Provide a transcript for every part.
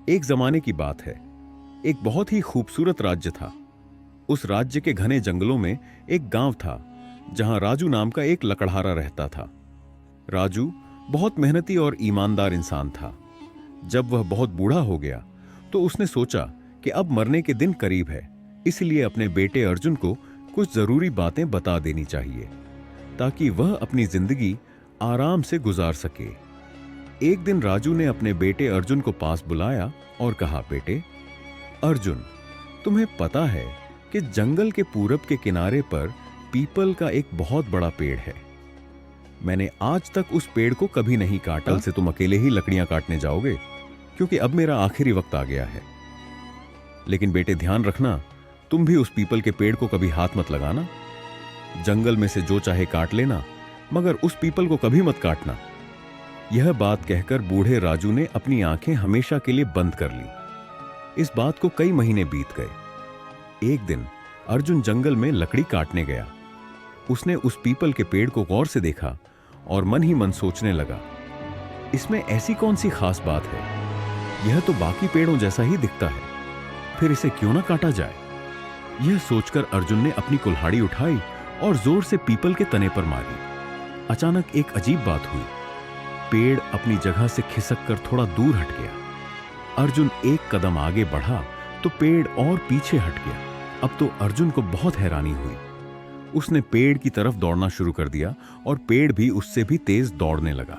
एक जमाने की बात है। एक बहुत ही खूबसूरत राज्य था। उस राज्य के घने जंगलों में एक गांव था जहां राजू नाम का एक लकड़हारा रहता था। राजू बहुत मेहनती और ईमानदार इंसान था। जब वह बहुत बूढ़ा हो गया तो उसने सोचा कि अब मरने के दिन करीब है, इसलिए अपने बेटे अर्जुन को कुछ जरूरी बातें बता देनी चाहिए ताकि वह अपनी जिंदगी आराम से गुजार सके। एक दिन राजू ने अपने बेटे अर्जुन को पास बुलाया और कहा, बेटे अर्जुन, तुम्हें पता है कि जंगल के पूरब के किनारे पर पीपल का एक बहुत बड़ा पेड़ है। मैंने आज तक उस पेड़ को कभी नहीं काटा। कल से तुम अकेले ही लकड़ियां काटने जाओगे क्योंकि अब मेरा आखिरी वक्त आ गया है। लेकिन बेटे ध्यान रखना, तुम भी उस पीपल के पेड़ को कभी हाथ मत लगाना। जंगल में से जो चाहे काट लेना, मगर उस पीपल को कभी मत काटना। यह बात कहकर बूढ़े राजू ने अपनी आंखें हमेशा के लिए बंद कर ली। इस बात को कई महीने बीत गए। एक दिन अर्जुन जंगल में लकड़ी काटने गया। उसने उस पीपल के पेड़ को गौर से देखा और मन ही मन सोचने लगा, इसमें ऐसी कौन सी खास बात है? यह तो बाकी पेड़ों जैसा ही दिखता है, फिर इसे क्यों ना काटा जाए? यह सोचकर अर्जुन ने अपनी कुल्हाड़ी उठाई और जोर से पीपल के तने पर मारी। अचानक एक अजीब बात हुई। पेड़ अपनी जगह से खिसक कर थोड़ा दूर हट गया। अर्जुन एक कदम आगे बढ़ा तो पेड़ और पीछे हट गया। अब तो अर्जुन को बहुत हैरानी हुई। उसने पेड़ की तरफ दौड़ना शुरू कर दिया और पेड़ भी उससे भी तेज दौड़ने लगा।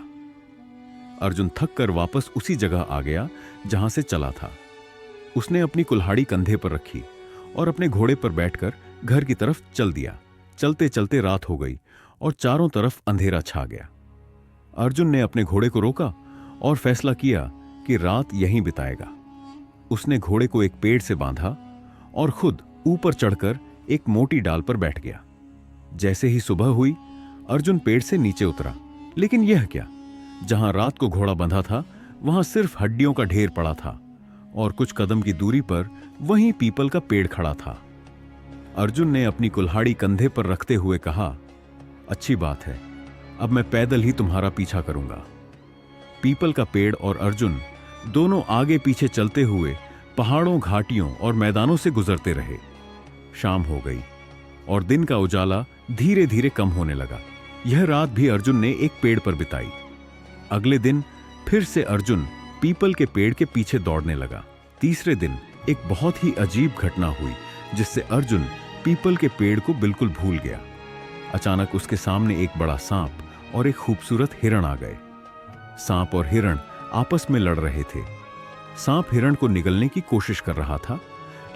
अर्जुन थक कर वापस उसी जगह आ गया जहां से चला था। उसने अपनी कुल्हाड़ी कंधे पर रखी और अपने घोड़े पर बैठकर घर की तरफ चल दिया। चलते चलते रात हो गई और चारों तरफ अंधेरा छा गया। अर्जुन ने अपने घोड़े को रोका और फैसला किया कि रात यहीं बिताएगा। उसने घोड़े को एक पेड़ से बांधा और खुद ऊपर चढ़कर एक मोटी डाल पर बैठ गया। जैसे ही सुबह हुई, अर्जुन पेड़ से नीचे उतरा। लेकिन यह क्या, जहां रात को घोड़ा बंधा था वहां सिर्फ हड्डियों का ढेर पड़ा था और कुछ कदम की दूरी पर वहीं पीपल का पेड़ खड़ा था। अर्जुन ने अपनी कुल्हाड़ी कंधे पर रखते हुए कहा, अच्छी बात है, अब मैं पैदल ही तुम्हारा पीछा करूंगा। पीपल का पेड़ और अर्जुन दोनों आगे पीछे चलते हुए पहाड़ों, घाटियों और मैदानों से गुजरते रहे। शाम हो गई और दिन का उजाला धीरे धीरे कम होने लगा। यह रात भी अर्जुन ने एक पेड़ पर बिताई। अगले दिन फिर से अर्जुन पीपल के पेड़ के पीछे दौड़ने लगा। तीसरे दिन एक बहुत ही अजीब घटना हुई जिससे अर्जुन पीपल के पेड़ को बिल्कुल भूल गया। अचानक उसके सामने एक बड़ा सांप और एक खूबसूरत हिरण आ गए। सांप और हिरण आपस में लड़ रहे थे। सांप हिरण को निगलने की कोशिश कर रहा था,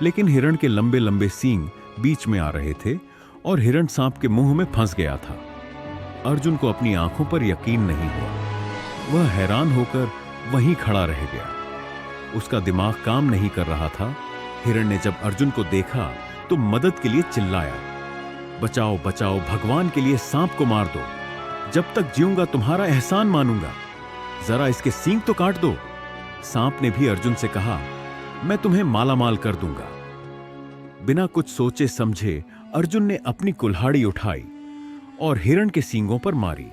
लेकिन हिरण के लंबे लंबे सींग बीच में आ रहे थे और हिरण सांप के मुंह में फंस गया था। अर्जुन को अपनी आंखों पर यकीन नहीं हुआ। वह हैरान होकर वहीं खड़ा रह गया। उसका दिमाग काम नहीं कर रहा था। हिरण ने जब अर्जुन को देखा तो मदद के लिए चिल्लाया, बचाओ बचाओ, भगवान के लिए सांप को मार दो। जब तक जीऊंगा तुम्हारा एहसान मानूंगा। जरा इसके सींग तो काट दो। सांप ने भी अर्जुन से कहा, मैं तुम्हें मालामाल कर दूंगा। बिना कुछ सोचे समझे अर्जुन ने अपनी कुल्हाड़ी उठाई और हिरण के सींगों पर मारी।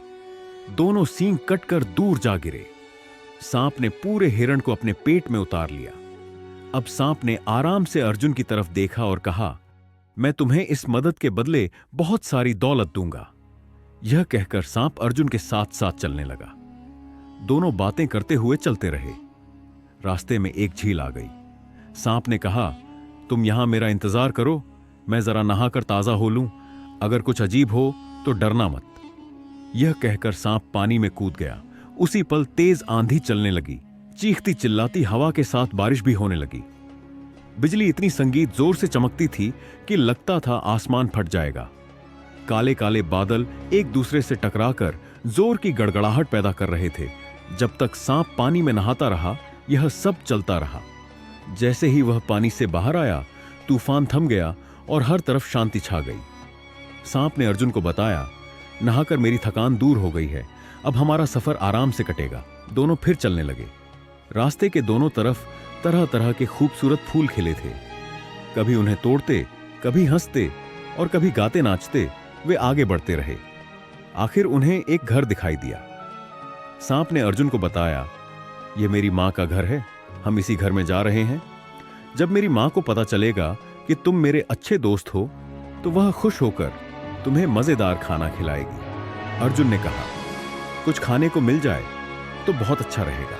दोनों सींग कटकर दूर जा गिरे। सांप ने पूरे हिरण को अपने पेट में उतार लिया। अब सांप ने आराम से अर्जुन की तरफ देखा और कहा, मैं तुम्हें इस मदद के बदले बहुत सारी दौलत दूंगा। यह कहकर सांप अर्जुन के साथ साथ चलने लगा। दोनों बातें करते हुए चलते रहे। रास्ते में एक झील आ गई। सांप ने कहा, तुम यहां मेरा इंतजार करो, मैं जरा नहाकर ताजा हो लूं। अगर कुछ अजीब हो तो डरना मत। यह कहकर सांप पानी में कूद गया। उसी पल तेज आंधी चलने लगी। चीखती चिल्लाती हवा के साथ बारिश भी होने लगी। बिजली इतनी संगीत जोर से चमकती थी कि लगता था आसमान फट जाएगा। काले काले बादल एक दूसरे से टकराकर जोर की गड़गड़ाहट पैदा कर रहे थे। जब तक सांप पानी में नहाता रहा, यह सब चलता रहा। जैसे ही वह पानी से बाहर आया, तूफान थम गया और हर तरफ शांति छा गई। सांप ने अर्जुन को बताया, नहाकर मेरी थकान दूर हो गई है, अब हमारा सफर आराम से कटेगा। दोनों फिर चलने लगे। रास्ते के दोनों तरफ तरह तरह के खूबसूरत फूल खिले थे। कभी उन्हें तोड़ते, कभी हंसते और कभी गाते नाचते वे आगे बढ़ते रहे। आखिर उन्हें एक घर दिखाई दिया। सांप ने अर्जुन को बताया, यह मेरी मां का घर है। हम इसी घर में जा रहे हैं। जब मेरी मां को पता चलेगा कि तुम मेरे अच्छे दोस्त हो तो वह खुश होकर तुम्हें मजेदार खाना खिलाएगी। अर्जुन ने कहा, कुछ खाने को मिल जाए तो बहुत अच्छा रहेगा।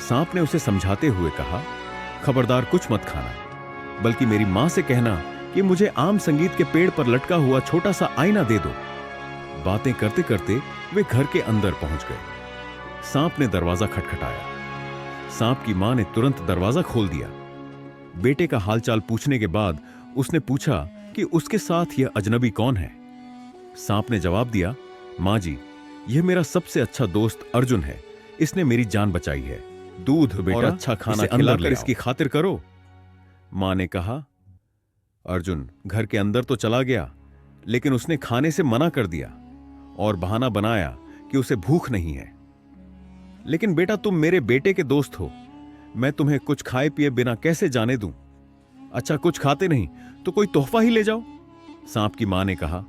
सांप ने उसे समझाते हुए कहा, खबरदार कुछ मत खाना, बल्कि मेरी मां से कहना कि मुझे आम संगीत के पेड़ पर लटका हुआ छोटा सा आईना दे दो। बातें करते करते वे घर के अंदर पहुंच गए। सांप ने दरवाजा खटखटाया। सांप की मां ने तुरंत दरवाजा खोल दिया। बेटे का हालचाल पूछने के बाद उसने पूछा कि उसके साथ यह अजनबी कौन है। सांप ने जवाब दिया, मां जी, यह मेरा सबसे अच्छा दोस्त अर्जुन है। इसने मेरी जान बचाई है। दूध और अच्छा खाना खिलाकर इसकी खातिर करो। मां ने कहा। अर्जुन घर के अंदर तो चला गया, लेकिन उसने खाने से मना कर दिया और बहाना बनाया कि उसे भूख नहीं है। लेकिन बेटा, तुम मेरे बेटे के दोस्त हो, मैं तुम्हें कुछ खाए पिए बिना कैसे जाने दूं? अच्छा, कुछ खाते नहीं तो कोई तोहफा ही ले जाओ, सांप की मां ने कहा।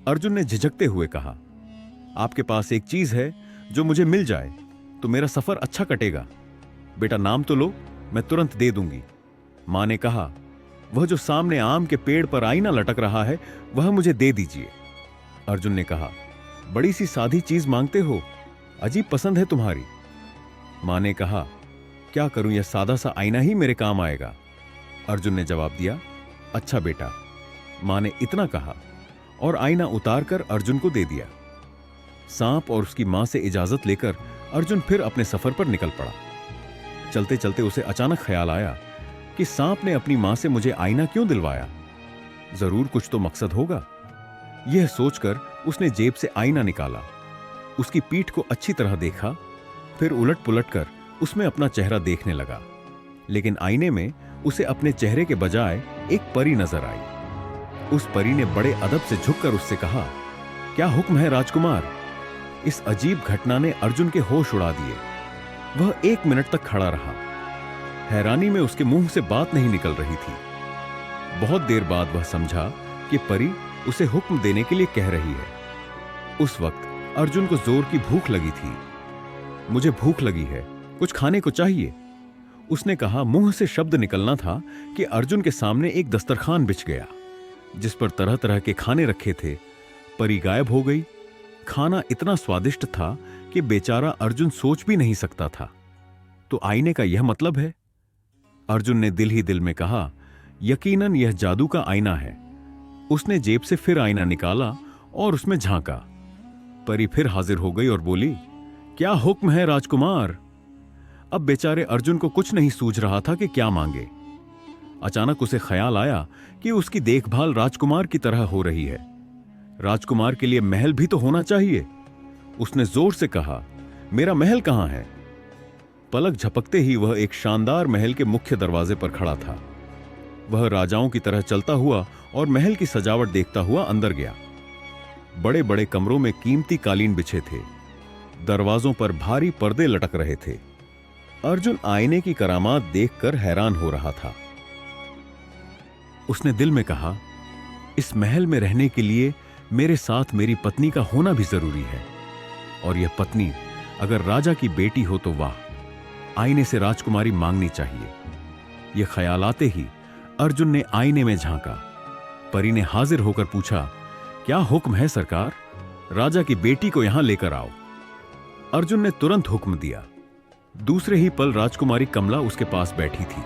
अर्जुन ने झिझकते हुए कहा, आपके पास एक चीज है जो मुझे मिल जाए तो मेरा सफर अच्छा कटेगा। बेटा नाम तो लो, मैं तुरंत दे दूंगी। मां ने कहा, वह जो सामने आम के पेड़ पर आईना लटक रहा है वह मुझे दे दीजिए। अर्जुन ने कहा, बड़ी सी सादी चीज मांगते हो, अजीब पसंद है तुम्हारी। मां ने कहा, क्या करूं, यह सादा सा आईना ही मेरे काम आएगा। अर्जुन ने जवाब दिया, अच्छा बेटा। मां ने इतना कहा और आईना उतारकर अर्जुन को दे दिया। सांप और उसकी मां से इजाजत लेकर अर्जुन फिर अपने सफर पर निकल पड़ा। चलते चलते उसे अचानक ख्याल आया कि सांप ने अपनी मां से मुझे आईना क्यों दिलवाया, जरूर कुछ तो मकसद होगा। यह सोचकर उसने जेब से आईना निकाला, उसकी पीठ को अच्छी तरह देखा, फिर उलट पुलट कर उसमें अपना चेहरा देखने लगा। लेकिन आईने में उसे अपने चेहरे के बजाय एक परी नजर आई। उस परी ने बड़े अदब से झुककर उससे कहा, क्या हुक्म है राजकुमार। इस अजीब घटना ने अर्जुन के होश उड़ा दिए। वह 1 मिनट तक खड़ा रहा। हैरानी में उसके मुंह से बात नहीं निकल रही थी। बहुत देर बाद वह समझा कि परी उसे हुक्म देने के लिए कह रही है। उस वक्त अर्जुन को जोर की भूख लगी थी। मुझे भूख लगी है, कुछ खाने को चाहिए, उसने कहा। मुंह से शब्द निकलना था कि अर्जुन के सामने एक दस्तरखान बिछ गया जिस पर तरह तरह के खाने रखे थे। परी गायब हो गई। खाना इतना स्वादिष्ट था कि बेचारा अर्जुन सोच भी नहीं सकता था। तो आईने का यह मतलब है? अर्जुन ने दिल ही दिल में कहा, यकीनन यह जादू का आईना है। उसने जेब से फिर आईना निकाला और उसमें झांका। परी फिर हाजिर हो गई और बोली, क्या हुक्म है राजकुमार। अब बेचारे अर्जुन को कुछ नहीं सूझ रहा था कि क्या मांगे। अचानक उसे ख्याल आया कि उसकी देखभाल राजकुमार की तरह हो रही है। राजकुमार के लिए महल भी तो होना चाहिए। उसने जोर से कहा, मेरा महल कहां है। पलक झपकते ही वह एक शानदार महल के मुख्य दरवाजे पर खड़ा था। वह राजाओं की तरह चलता हुआ और महल की सजावट देखता हुआ अंदर गया। बड़े बड़े कमरों में कीमती कालीन बिछे थे। दरवाजों पर भारी पर्दे लटक रहे थे। अर्जुन आईने की करामात देखकर हैरान हो रहा था। उसने दिल में कहा, इस महल में रहने के लिए मेरे साथ मेरी पत्नी का होना भी जरूरी है, और यह पत्नी अगर राजा की बेटी हो तो वाह, आईने से राजकुमारी मांगनी चाहिए। यह ख्याल आते ही अर्जुन ने आईने में झांका। परी ने हाजिर होकर पूछा, क्या हुक्म है सरकार। राजा की बेटी को यहां लेकर आओ। अर्जुन ने तुरंत हुक्म दिया। दूसरे ही पल राजकुमारी कमला उसके पास बैठी थी।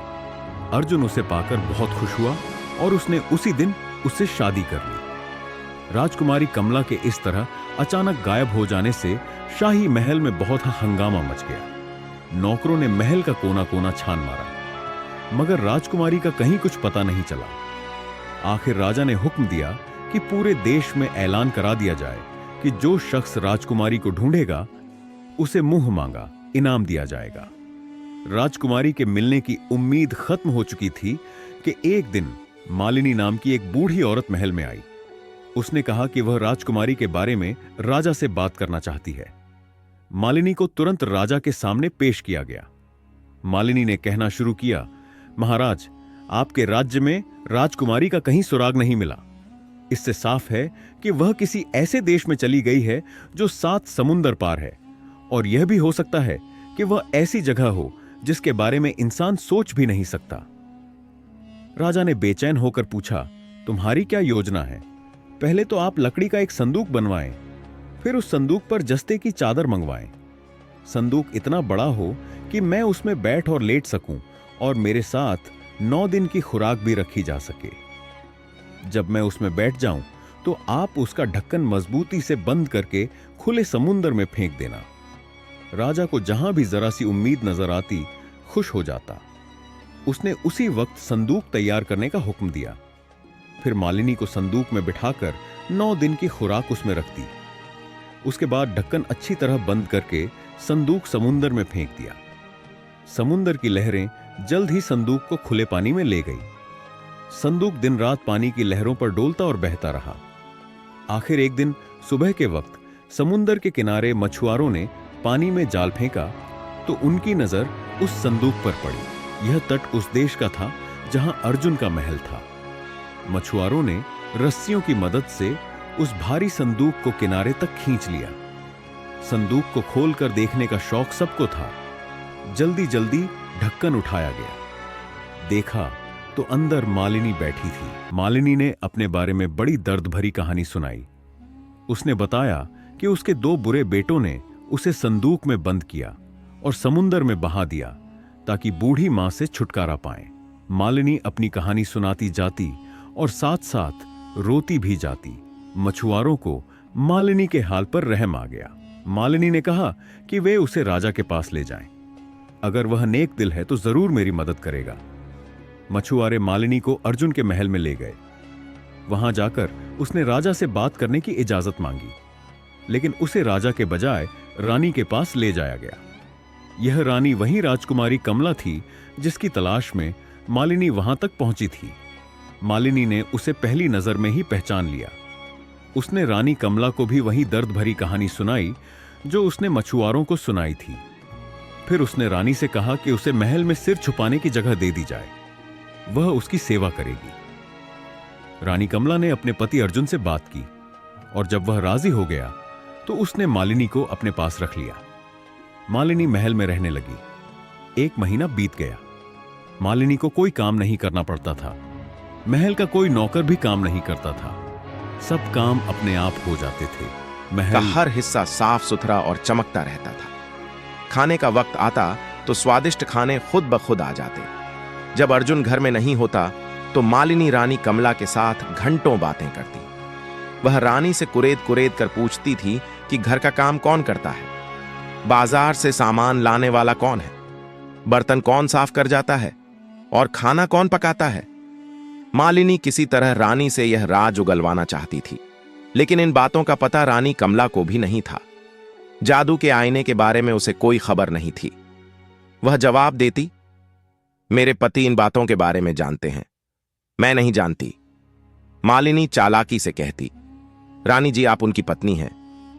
अर्जुन उसे पाकर बहुत खुश हुआ और उसने उसी दिन उससे शादी कर ली। राजकुमारी कमला के इस तरह अचानक गायब हो जाने से शाही महल में बहुत हंगामा मच गया। नौकरों ने महल का कोना कोना छान मारा, मगर राजकुमारी का कहीं कुछ पता नहीं चला। आखिर राजा ने हुक्म दिया कि पूरे देश में ऐलान करा दिया जाए कि जो शख्स राजकुमारी को ढूंढेगा उसे मुंह मांगा इनाम दिया जाएगा। राजकुमारी के मिलने की उम्मीद खत्म हो चुकी थी कि एक दिन मालिनी नाम की एक बूढ़ी औरत महल में आई। उसने कहा कि वह राजकुमारी के बारे में राजा से बात करना चाहती है। मालिनी को तुरंत राजा के सामने पेश किया गया। मालिनी ने कहना शुरू किया, महाराज, आपके राज्य में राजकुमारी का कहीं सुराग नहीं मिला। इससे साफ है कि वह किसी ऐसे देश में चली गई है जो 7 समुंदर पार है, और यह भी हो सकता है कि वह ऐसी जगह हो जिसके बारे में इंसान सोच भी नहीं सकता। राजा ने बेचैन होकर पूछा, तुम्हारी क्या योजना है? पहले तो आप लकड़ी का एक संदूक बनवाएं, फिर उस संदूक पर जस्ते की चादर मंगवाएं। संदूक इतना बड़ा हो कि मैं उसमें बैठ और लेट सकूं और मेरे साथ 9 दिन की खुराक भी रखी जा सके। जब मैं उसमें बैठ जाऊं तो आप उसका ढक्कन मजबूती से बंद करके खुले समुद्र में फेंक देना। राजा को जहां भी जरा सी उम्मीद नजर आती, खुश हो जाता। उसने उसी वक्त संदूक तैयार करने का हुक्म दिया। फिर मालिनी को संदूक में बिठाकर 9 दिन की खुराक उसमें रख दी। उसके बाद ढक्कन अच्छी तरह बंद करके संदूक समुद्र में फेंक दिया। समुद्र की लहरें जल्द ही संदूक को खुले पानी में ले गई। संदूक दिन रात पानी की लहरों पर डोलता और बहता रहा। आखिर एक दिन सुबह के वक्त समुद्र के किनारे मछुआरों ने पानी में जाल फेंका तो उनकी नजर उस संदूक पर पड़ी। यह तट उस देश का था जहां अर्जुन का महल था। मछुआरों ने रस्सियों की मदद से उस भारी संदूक को किनारे तक खींच लिया। संदूक को खोलकर देखने का शौक सबको था। जल्दी जल्दी ढक्कन उठाया गया। देखा तो अंदर मालिनी बैठी थी। मालिनी ने अपने बारे में बड़ी दर्द भरी कहानी सुनाई। उसने बताया कि उसके 2 बुरे बेटों ने उसे संदूक में बंद किया और समुद्र में बहा दिया ताकि बूढ़ी मां से छुटकारा पाए। मालिनी अपनी कहानी सुनाती जाती और साथ साथ रोती भी जाती। मछुआरों को मालिनी के हाल पर रहम आ गया। मालिनी ने कहा कि वे उसे राजा के पास ले जाएं। अगर वह नेक दिल है तो जरूर मेरी मदद करेगा। मछुआरे मालिनी को अर्जुन के महल में ले गए। वहां जाकर उसने राजा से बात करने की इजाजत मांगी, लेकिन उसे राजा के बजाय रानी के पास ले जाया गया। यह रानी वही राजकुमारी कमला थी जिसकी तलाश में मालिनी वहां तक पहुंची थी। मालिनी ने उसे पहली नजर में ही पहचान लिया। उसने रानी कमला को भी वही दर्द भरी कहानी सुनाई जो उसने मछुआरों को सुनाई थी। फिर उसने रानी से कहा कि उसे महल में सिर छुपाने की जगह दे दी जाए, वह उसकी सेवा करेगी। रानी कमला ने अपने पति अर्जुन से बात की और जब वह राजी हो गया तो उसने मालिनी को अपने पास रख लिया। मालिनी महल में रहने लगी। 1 महीना बीत गया। मालिनी को कोई काम नहीं करना पड़ता था। महल का कोई नौकर भी काम नहीं करता था। सब काम अपने आप हो जाते थे। महल का हर हिस्सा साफ सुथरा और चमकता रहता था। खाने का वक्त आता तो स्वादिष्ट खाने खुद ब खुद आ जाते। जब अर्जुन घर में नहीं होता तो मालिनी रानी कमला के साथ घंटों बातें करती। वह रानी से कुरेद कुरेद कर पूछती थी कि घर का काम कौन करता है, बाजार से सामान लाने वाला कौन है, बर्तन कौन साफ कर जाता है और खाना कौन पकाता है। मालिनी किसी तरह रानी से यह राज उगलवाना चाहती थी, लेकिन इन बातों का पता रानी कमला को भी नहीं था। जादू के आईने के बारे में उसे कोई खबर नहीं थी। वह जवाब देती, मेरे पति इन बातों के बारे में जानते हैं, मैं नहीं जानती। मालिनी चालाकी से कहती, रानी जी आप उनकी पत्नी हैं,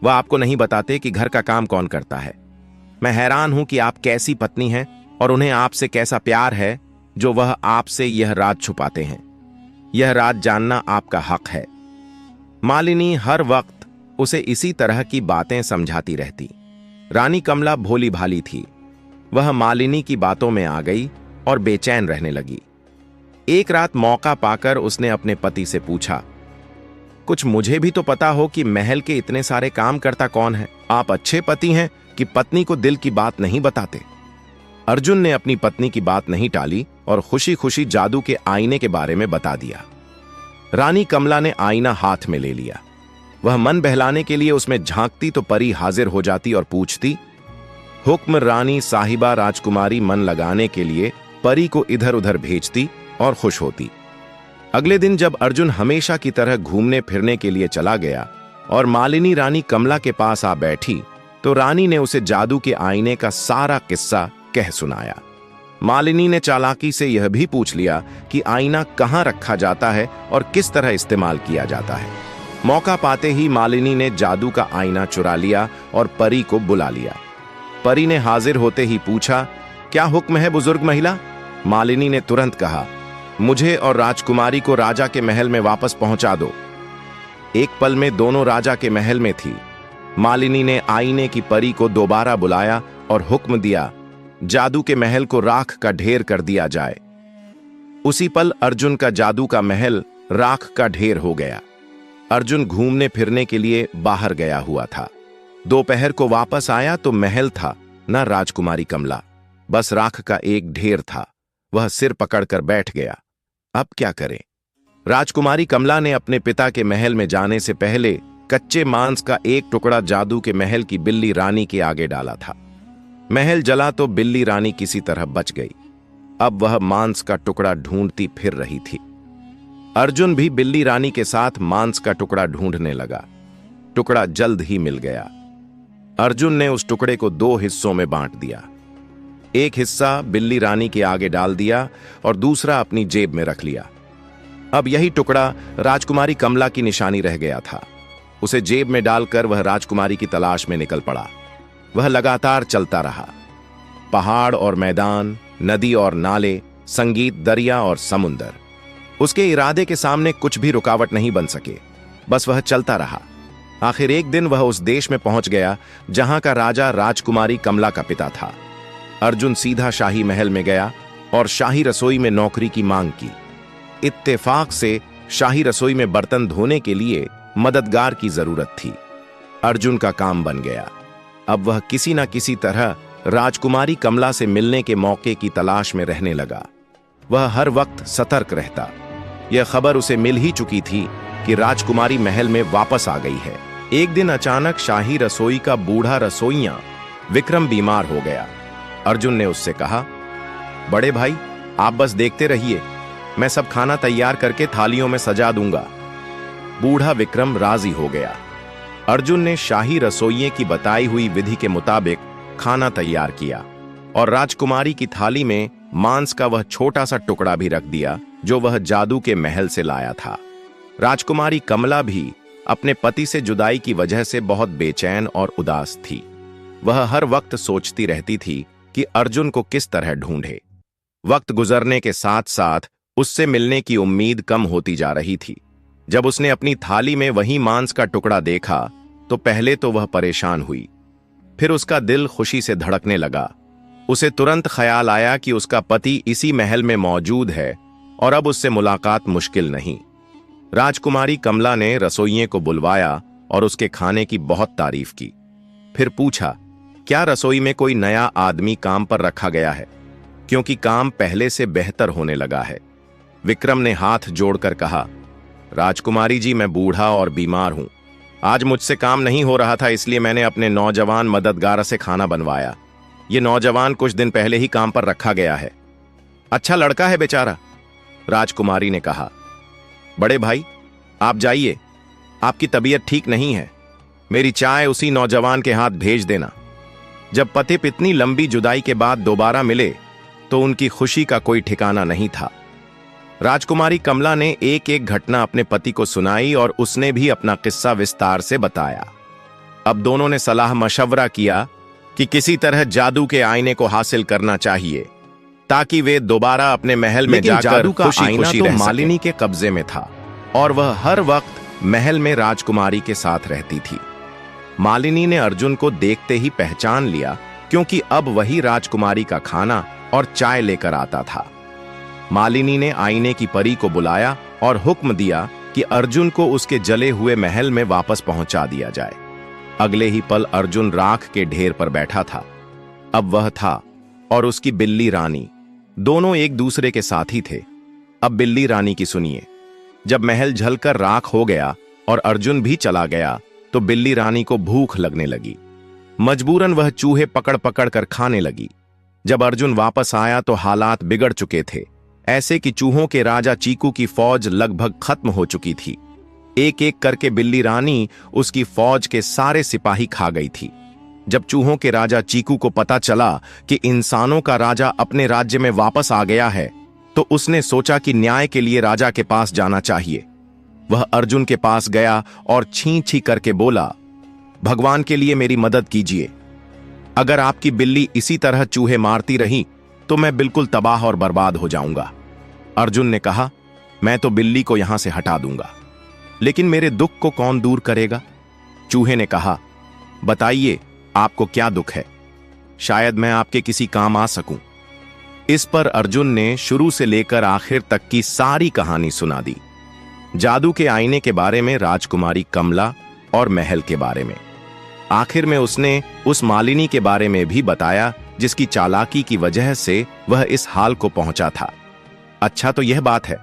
वह आपको नहीं बताते कि घर का काम कौन करता है। मैं हैरान हूं कि आप कैसी पत्नी हैं और उन्हें आपसे कैसा प्यार है जो वह आपसे यह राज छुपाते हैं। यह राज जानना आपका हक है। मालिनी हर वक्त उसे इसी तरह की बातें समझाती रहती। रानी कमला भोली भाली थी। वह मालिनी की बातों में आ गई और बेचैन रहने लगी। एक रात मौका पाकर उसने अपने पति से पूछा, कुछ मुझे भी तो पता हो कि महल के इतने सारे काम करता कौन है। आप अच्छे पति हैं कि पत्नी को दिल की बात नहीं बताते। अर्जुन ने अपनी पत्नी की बात नहीं टाली और खुशी खुशी जादू के आईने के बारे में बता दिया। रानी कमला ने आईना हाथ में ले लिया। वह मन बहलाने के लिए उसमें झांकती तो परी हाजिर हो जाती और पूछती, हुक्म रानी साहिबा। राजकुमारी मन लगाने के लिए परी को इधर उधर भेजती और खुश होती। अगले दिन जब अर्जुन हमेशा की तरह घूमने फिरने के लिए चला गया और मालिनी रानी कमला के पास आ बैठी तो रानी ने उसे जादू के आईने का सारा किस्सा कह सुनाया। मालिनी ने चालाकी से यह भी पूछ लिया कि आईना कहाँ रखा जाता है और किस तरह इस्तेमाल किया जाता है। मौका पाते ही मालिनी ने जादू का आईना चुरा लिया और परी को बुला लिया। परी ने हाजिर होते ही पूछा, क्या हुक्म है बुजुर्ग महिला। मालिनी ने तुरंत कहा, मुझे और राजकुमारी को राजा के महल में वापस पहुंचा दो। एक पल में दोनों राजा के महल में थी। मालिनी ने आईने की परी को दोबारा बुलाया और हुक्म दिया, जादू के महल को राख का ढेर कर दिया जाए। उसी पल अर्जुन का जादू का महल राख का ढेर हो गया। अर्जुन घूमने फिरने के लिए बाहर गया हुआ था। दोपहर को वापस आया तो महल था न राजकुमारी कमला, बस राख का एक ढेर था। वह सिर पकड़कर बैठ गया। अब क्या करे? राजकुमारी कमला ने अपने पिता के महल में जाने से पहले कच्चे मांस का एक टुकड़ा जादू के महल की बिल्ली रानी के आगे डाला था। महल जला तो बिल्ली रानी किसी तरह बच गई। अब वह मांस का टुकड़ा ढूंढती फिर रही थी। अर्जुन भी बिल्ली रानी के साथ मांस का टुकड़ा ढूंढने लगा। टुकड़ा जल्द ही मिल गया। अर्जुन ने उस टुकड़े को 2 हिस्सों में बांट दिया। एक हिस्सा बिल्ली रानी के आगे डाल दिया और दूसरा अपनी जेब में रख लिया। अब यही टुकड़ा राजकुमारी कमला की निशानी रह गया था। उसे जेब में डालकर वह राजकुमारी की तलाश में निकल पड़ा। वह लगातार चलता रहा। पहाड़ और मैदान, नदी और नाले, संगीत, दरिया और समुंदर, उसके इरादे के सामने कुछ भी रुकावट नहीं बन सके। बस वह चलता रहा। आखिर एक दिन वह उस देश में पहुंच गया जहां का राजा राजकुमारी कमला का पिता था। अर्जुन सीधा शाही महल में गया और शाही रसोई में नौकरी की मांग की। इत्तेफाक से शाही रसोई में बर्तन धोने के लिए मददगार की जरूरत थी। अर्जुन का काम बन गया। अब वह किसी न किसी तरह राजकुमारी कमला से मिलने के मौके की तलाश में रहने लगा। वह हर वक्त सतर्क रहता। यह खबर उसे मिल ही चुकी थी कि राजकुमारी महल में वापस आ गई है। एक दिन अचानक शाही रसोई का बूढ़ा रसोइया विक्रम बीमार हो गया। अर्जुन ने उससे कहा, बड़े भाई, आप बस देखते रहिए, मैं सब खाना तैयार करके थालियों में सजा दूंगा। बूढ़ा विक्रम राजी हो गया। अर्जुन ने शाही रसोइये की बताई हुई विधि के मुताबिक खाना तैयार किया और राजकुमारी की थाली में मांस का वह छोटा सा टुकड़ा भी रख दिया जो वह जादू के महल से लाया था। राजकुमारी कमला भी अपने पति से जुदाई की वजह से बहुत बेचैन और उदास थी। वह हर वक्त सोचती रहती थी कि अर्जुन को किस तरह ढूंढे। वक्त गुजरने के साथ साथ उससे मिलने की उम्मीद कम होती जा रही थी। जब उसने अपनी थाली में वही मांस का टुकड़ा देखा तो पहले तो वह परेशान हुई, फिर उसका दिल खुशी से धड़कने लगा। उसे तुरंत ख्याल आया कि उसका पति इसी महल में मौजूद है और अब उससे मुलाकात मुश्किल नहीं। राजकुमारी कमला ने रसोइये को बुलवाया और उसके खाने की बहुत तारीफ की। फिर पूछा, क्या रसोई में कोई नया आदमी काम पर रखा गया है, क्योंकि काम पहले से बेहतर होने लगा है। विक्रम ने हाथ जोड़कर कहा, राजकुमारी जी, मैं बूढ़ा और बीमार हूं। आज मुझसे काम नहीं हो रहा था, इसलिए मैंने अपने नौजवान मददगार से खाना बनवाया। ये नौजवान कुछ दिन पहले ही काम पर रखा गया है। अच्छा लड़का है बेचारा, राजकुमारी ने कहा। बड़े भाई, आप जाइए, आपकी तबीयत ठीक नहीं है। मेरी चाय उसी नौजवान के हाथ भेज देना। जब पति पत्नी लंबी जुदाई के बाद दोबारा मिले तो उनकी खुशी का कोई ठिकाना नहीं था। राजकुमारी कमला ने एक एक घटना अपने पति को सुनाई और उसने भी अपना किस्सा विस्तार से बताया। अब दोनों ने सलाह मशवरा किया कि किसी तरह जादू के आईने को हासिल करना चाहिए ताकि वे दोबारा अपने महल में जाकर जादू का खुशी-खुशी आईना तो रह सकें। मालिनी के कब्जे में था और वह हर वक्त महल में राजकुमारी के साथ रहती थी। मालिनी ने अर्जुन को देखते ही पहचान लिया, क्योंकि अब वही राजकुमारी का खाना और चाय लेकर आता था। मालिनी ने आईने की परी को बुलाया और हुक्म दिया कि अर्जुन को उसके जले हुए महल में वापस पहुंचा दिया जाए। अगले ही पल अर्जुन राख के ढेर पर बैठा था। अब वह था और उसकी बिल्ली रानी, दोनों एक दूसरे के साथी थे। अब बिल्ली रानी की सुनिए। जब महल जलकर राख हो गया और अर्जुन भी चला गया तो बिल्ली रानी को भूख लगने लगी। मजबूरन वह चूहे पकड़ पकड़ कर खाने लगी। जब अर्जुन वापस आया तो हालात बिगड़ चुके थे, ऐसे कि चूहों के राजा चीकू की फौज लगभग खत्म हो चुकी थी। एक एक करके बिल्ली रानी उसकी फौज के सारे सिपाही खा गई थी। जब चूहों के राजा चीकू को पता चला कि इंसानों का राजा अपने राज्य में वापस आ गया है तो उसने सोचा कि न्याय के लिए राजा के पास जाना चाहिए। वह अर्जुन के पास गया और छी छी करके बोला, भगवान के लिए मेरी मदद कीजिए। अगर आपकी बिल्ली इसी तरह चूहे मारती रही तो मैं बिल्कुल तबाह और बर्बाद हो जाऊंगा। अर्जुन ने कहा, मैं तो बिल्ली को यहां से हटा दूंगा, लेकिन मेरे दुख को कौन दूर करेगा? चूहे ने कहा, बताइए आपको क्या दुख है? शायद मैं आपके किसी काम आ सकूं। इस पर अर्जुन ने शुरू से लेकर आखिर तक की सारी कहानी सुना दी। जादू के आईने के बारे में, राजकुमारी कमला और महल के बारे में। आखिर में उसने उस मालिनी के बारे में भी बताया जिसकी चालाकी की वजह से वह इस हाल को पहुंचा था। अच्छा तो यह बात है,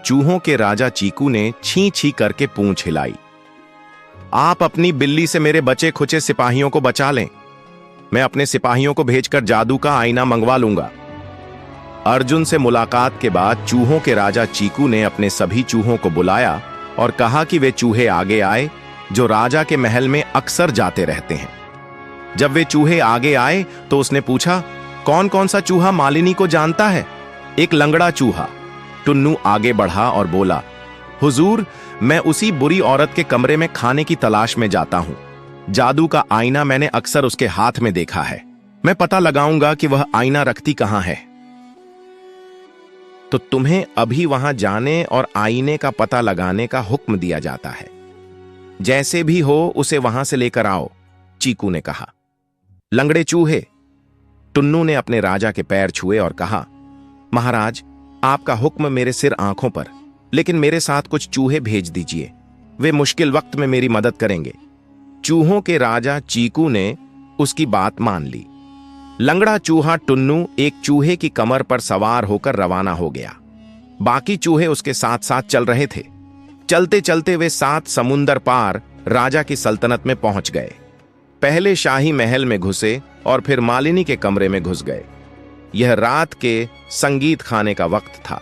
चूहों के राजा चीकू ने छी छी करके पूंछ हिलाई। आप अपनी बिल्ली से मेरे बचे खुचे सिपाहियों को बचा लें, मैं अपने सिपाहियों को भेजकर जादू का आईना मंगवा लूंगा। अर्जुन से मुलाकात के बाद चूहों के राजा चीकू ने अपने सभी चूहों को बुलाया और कहा कि वे चूहे आगे आए जो राजा के महल में अक्सर जाते रहते हैं। जब वे चूहे आगे आए तो उसने पूछा, कौन कौन सा चूहा मालिनी को जानता है? एक लंगड़ा चूहा टुन्नू आगे बढ़ा और बोला, हुजूर, मैं उसी बुरी औरत के कमरे में खाने की तलाश में जाता हूं। जादू का आईना मैंने अक्सर उसके हाथ में देखा है, मैं पता लगाऊंगा कि वह आईना रखती कहां है। तो तुम्हें अभी वहां जाने और आईने का पता लगाने का हुक्म दिया जाता है। जैसे भी हो उसे वहां से लेकर आओ, चीकू ने कहा। लंगड़े चूहे, टुन्नू ने अपने राजा के पैर छुए और कहा, महाराज, आपका हुक्म मेरे सिर आंखों पर, लेकिन मेरे साथ कुछ चूहे भेज दीजिए, वे मुश्किल वक्त में मेरी मदद करेंगे। चूहों के राजा चीकू ने उसकी बात मान ली। लंगड़ा चूहा टुन्नू एक चूहे की कमर पर सवार होकर रवाना हो गया। बाकी चूहे उसके साथ साथ चल रहे थे। चलते चलते वे 7 समुंदर पार राजा की सल्तनत में पहुंच गए। पहले शाही महल में घुसे और फिर मालिनी के कमरे में घुस गए। यह रात के संगीत खाने का वक्त था।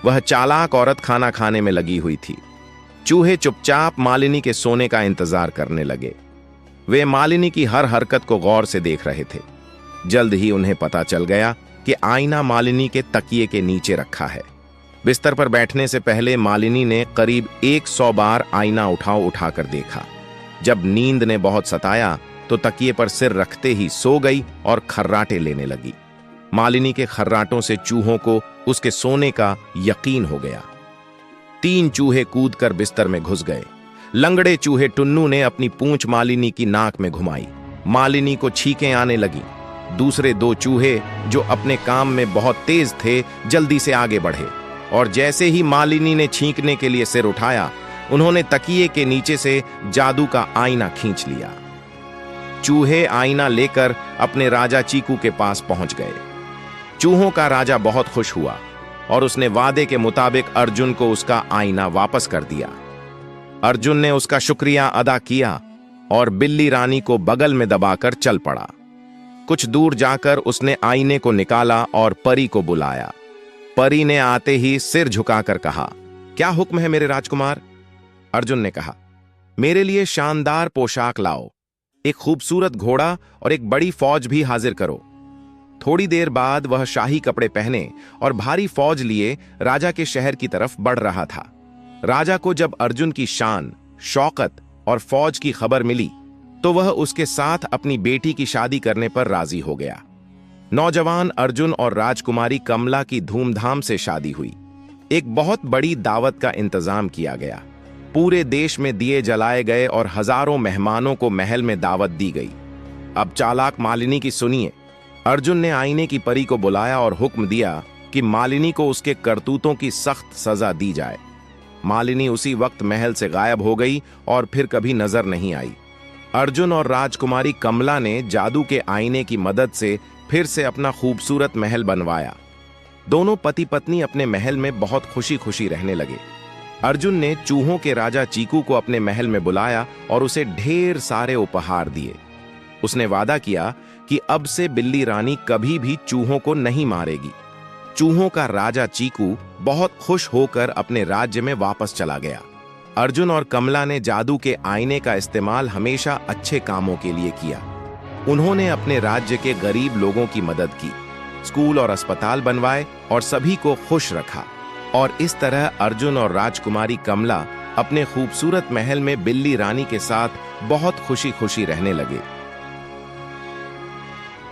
वह चालाक औरत खाना खाने में लगी हुई थी। चूहे चुपचाप मालिनी के सोने का इंतजार करने लगे। वे मालिनी की हर हरकत को गौर से देख रहे थे। जल्द ही उन्हें पता चल गया कि आईना मालिनी के तकिए के नीचे रखा है। बिस्तर पर बैठने से पहले मालिनी ने करीब 100 बार आईना उठाकर देखा। जब नींद ने बहुत सताया तो तकिए पर सिर रखते ही सो गई और खर्राटे लेने लगी। मालिनी के खर्राटों से चूहों को उसके सोने का यकीन हो गया। 3 चूहे कूदकर बिस्तर में घुस गए। लंगड़े चूहे टुन्नू ने अपनी पूंछ मालिनी की नाक में घुमाई। मालिनी को छींकें आने लगी। दूसरे 2 चूहे जो अपने काम में बहुत तेज थे, जल्दी से आगे बढ़े और जैसे ही मालिनी ने छींकने के लिए सिर उठाया, उन्होंने तकिए के नीचे से जादू का आईना खींच लिया। चूहे आईना लेकर अपने राजा चीकू के पास पहुंच गए। चूहों का राजा बहुत खुश हुआ और उसने वादे के मुताबिक अर्जुन को उसका आईना वापस कर दिया। अर्जुन ने उसका शुक्रिया अदा किया और बिल्ली रानी को बगल में दबाकर चल पड़ा। कुछ दूर जाकर उसने आईने को निकाला और परी को बुलाया। परी ने आते ही सिर झुकाकर कहा, क्या हुक्म है मेरे राजकुमार? अर्जुन ने कहा, मेरे लिए शानदार पोशाक लाओ, एक खूबसूरत घोड़ा और एक बड़ी फौज भी हाजिर करो। थोड़ी देर बाद वह शाही कपड़े पहने और भारी फौज लिए राजा के शहर की तरफ बढ़ रहा था। राजा को जब अर्जुन की शान, शौकत और फौज की खबर मिली तो वह उसके साथ अपनी बेटी की शादी करने पर राजी हो गया। नौजवान अर्जुन और राजकुमारी कमला की धूमधाम से शादी हुई। एक बहुत बड़ी दावत का इंतजाम किया गया। पूरे देश में दिए जलाए गए और हजारों मेहमानों को महल में दावत दी गई। अब चालाक मालिनी की सुनिए। अर्जुन ने आईने की परी को बुलाया और हुक्म दिया कि मालिनी को उसके करतूतों की सख्त सजा दी जाए। मालिनी उसी वक्त महल से गायब हो गई और फिर कभी नजर नहीं आई। अर्जुन और राजकुमारी कमला ने जादू के आईने की मदद से फिर से अपना खूबसूरत महल बनवाया। दोनों पति पत्नी अपने महल में बहुत खुशी खुशी रहने लगे। अर्जुन ने चूहों के राजा चीकू को अपने महल में बुलाया और उसे ढेर सारे उपहार दिए। उसने वादा किया कि अब से बिल्ली रानी कभी भी चूहों को नहीं मारेगी। चूहों का राजा चीकू बहुत खुश होकर अपने राज्य में वापस चला गया। अर्जुन और कमला ने जादू के आईने का इस्तेमाल हमेशा अच्छे कामों के लिए किया। उन्होंने अपने राज्य के गरीब लोगों की मदद की, स्कूल और अस्पताल बनवाए और सभी को खुश रखा। और इस तरह अर्जुन और राजकुमारी कमला अपने खूबसूरत महल में बिल्ली रानी के साथ बहुत खुशी खुशी रहने लगे।